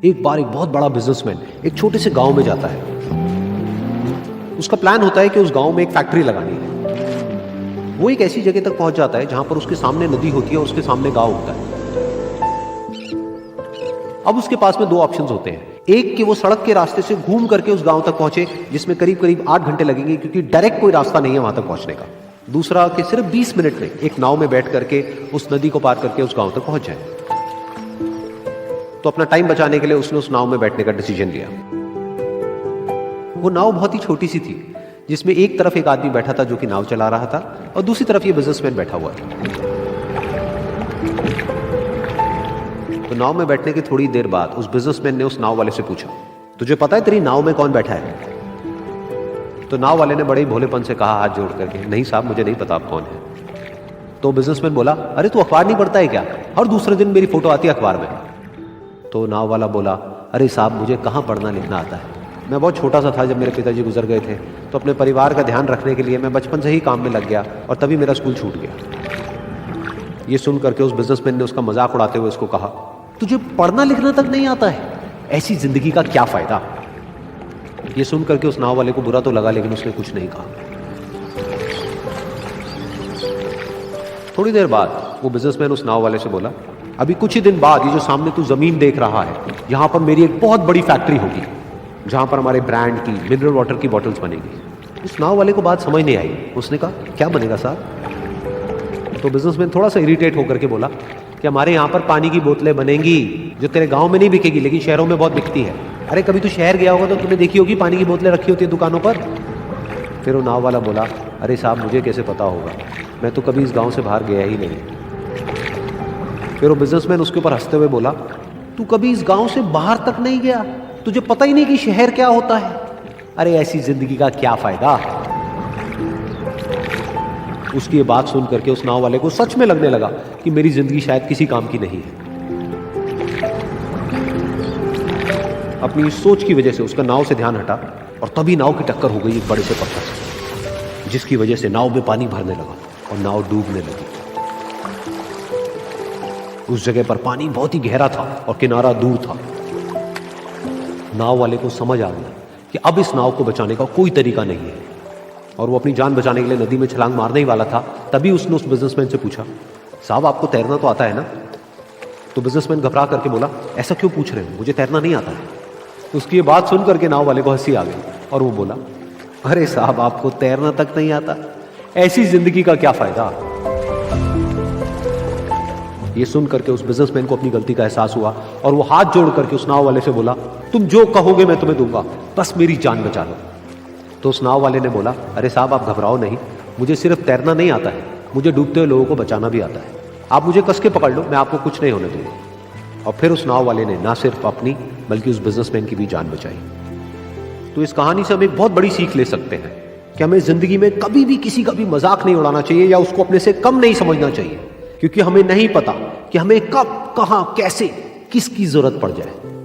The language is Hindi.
एक बार एक बहुत बड़ा बिजनेसमैन एक छोटे से गांव में जाता है। उसका प्लान होता है कि उस गांव में एक फैक्ट्री लगानी है। वो एक ऐसी जगह तक पहुंच जाता है जहां पर उसके सामने नदी होती है और उसके सामने गांव होता है। अब उसके पास में दो ऑप्शंस होते हैं। एक कि वो सड़क के रास्ते से घूम करके उस गांव तक पहुंचे, जिसमें करीब करीब 8 घंटे लगेंगे, क्योंकि डायरेक्ट कोई रास्ता नहीं है वहां तक पहुंचने का। दूसरा कि सिर्फ 20 मिनट में एक नाव में बैठ करके उस नदी को पार करके उस गांव तक पहुंच जाए। तो अपना टाइम बचाने के लिए उसने उस नाव में बैठने का डिसीजन लिया। वो नाव बहुत ही छोटी सी थी, जिसमें एक तरफ एक आदमी बैठा था जो कि नाव चला रहा था और दूसरी तरफ ये बिजनेसमैन बैठा हुआ था। तो नाव में बैठने की थोड़ी देर बाद उस बिजनेसमैन ने उस नाव वाले से पूछा, तुझे पता है तेरी नाव में कौन बैठा है? तो नाव वाले ने बड़े ही भोलेपन से कहा हाथ जोड़ करके, नहीं साहब मुझे नहीं पता आप कौन है। तो बिजनेसमैन बोला, अरे तू अखबार नहीं पढ़ता है क्या? हर दूसरे दिन मेरी फोटो आती है अखबार में। तो नाव वाला बोला, अरे साहब मुझे कहाँ पढ़ना लिखना आता है, मैं बहुत छोटा सा था जब मेरे पिताजी गुजर गए थे, तो अपने परिवार का ध्यान रखने के लिए मैं बचपन से ही काम में लग गया और तभी मेरा स्कूल छूट गया। ये सुन करके उस बिजनेसमैन ने उसका मजाक उड़ाते हुए उसको कहा, तुझे पढ़ना लिखना तक नहीं आता है, ऐसी जिंदगी का क्या फायदा? ये सुन करके उस नाव वाले को बुरा तो लगा, लेकिन उसने कुछ नहीं कहा। थोड़ी देर बाद वो बिजनेसमैन उस नाव वाले से बोला, अभी कुछ ही दिन बाद ये जो सामने तू जमीन देख रहा है, यहां पर मेरी एक बहुत बड़ी फैक्ट्री होगी जहां पर हमारे ब्रांड की मिनरल वाटर की बॉटल्स बनेगी। उस नाव वाले को बात समझ नहीं आई। उसने कहा, क्या बनेगा साहब? तो बिजनेसमैन थोड़ा सा इरिटेट होकर के बोला कि हमारे यहाँ पर पानी की बोतलें बनेंगी जो तेरे गांव में नहीं बिकेगी, लेकिन शहरों में बहुत बिकती है। अरे कभी तू शहर गया होगा तो तूने देखी होगी पानी की बोतलें रखी होती है दुकानों पर। फिर वो नाव वाला बोला, अरे साहब मुझे कैसे पता होगा, मैं तो कभी इस गाँव से बाहर गया ही नहीं। फिर वो बिजनेसमैन उसके ऊपर हंसते हुए बोला, तू कभी इस गांव से बाहर तक नहीं गया, तुझे पता ही नहीं कि शहर क्या होता है? अरे ऐसी जिंदगी का क्या फायदा? उसकी ये बात सुन करके उस नाव वाले को सच में लगने लगा कि मेरी जिंदगी शायद किसी काम की नहीं है। अपनी इस सोच की वजह से उसका नाव से ध्यान हटा और तभी नाव की टक्कर हो गई एक बड़े से पत्थर से, जिसकी वजह से नाव में पानी भरने लगा और नाव डूबने लगी। उस जगह पर पानी बहुत ही गहरा था और किनारा दूर था। नाव वाले को समझ आ गया कि अब इस नाव को बचाने का कोई तरीका नहीं है और वो अपनी जान बचाने के लिए नदी में छलांग मारने ही वाला था। तभी उसने उस बिजनेसमैन से पूछा, साहब आपको तैरना तो आता है ना? तो बिजनेसमैन घबरा करके बोला, ऐसा क्यों पूछ रहे हो, मुझे तैरना नहीं आता है। उसकी ये बात सुन करके नाव वाले को हंसी आ गई और वो बोला, अरे साहब आपको तैरना तक नहीं आता, ऐसी जिंदगी का क्या फायदा? ये सुन करके उस बिजनेसमैन को अपनी गलती का एहसास हुआ और वो हाथ जोड़ करके उस नाव वाले से बोला, तुम जो कहोगे मैं तुम्हें दूंगा, बस मेरी जान बचा लो। तो उस नाव वाले ने बोला, अरे साहब आप घबराओ नहीं, मुझे सिर्फ तैरना नहीं आता है, मुझे डूबते हुए लोगों को बचाना भी आता है। आप मुझे कस के पकड़ लो, मैं आपको कुछ नहीं होने दूंगा। और फिर उस नाव वाले ने ना सिर्फ अपनी बल्कि उस बिजनेसमैन की भी जान बचाई। तो इस कहानी से हम एक बहुत बड़ी सीख ले सकते हैं कि हमें जिंदगी में कभी भी किसी का भी मजाक नहीं उड़ाना चाहिए या उसको अपने से कम नहीं समझना चाहिए, क्योंकि हमें नहीं पता कि हमें कब, कहां, कैसे, किसकी जरूरत पड़ जाए।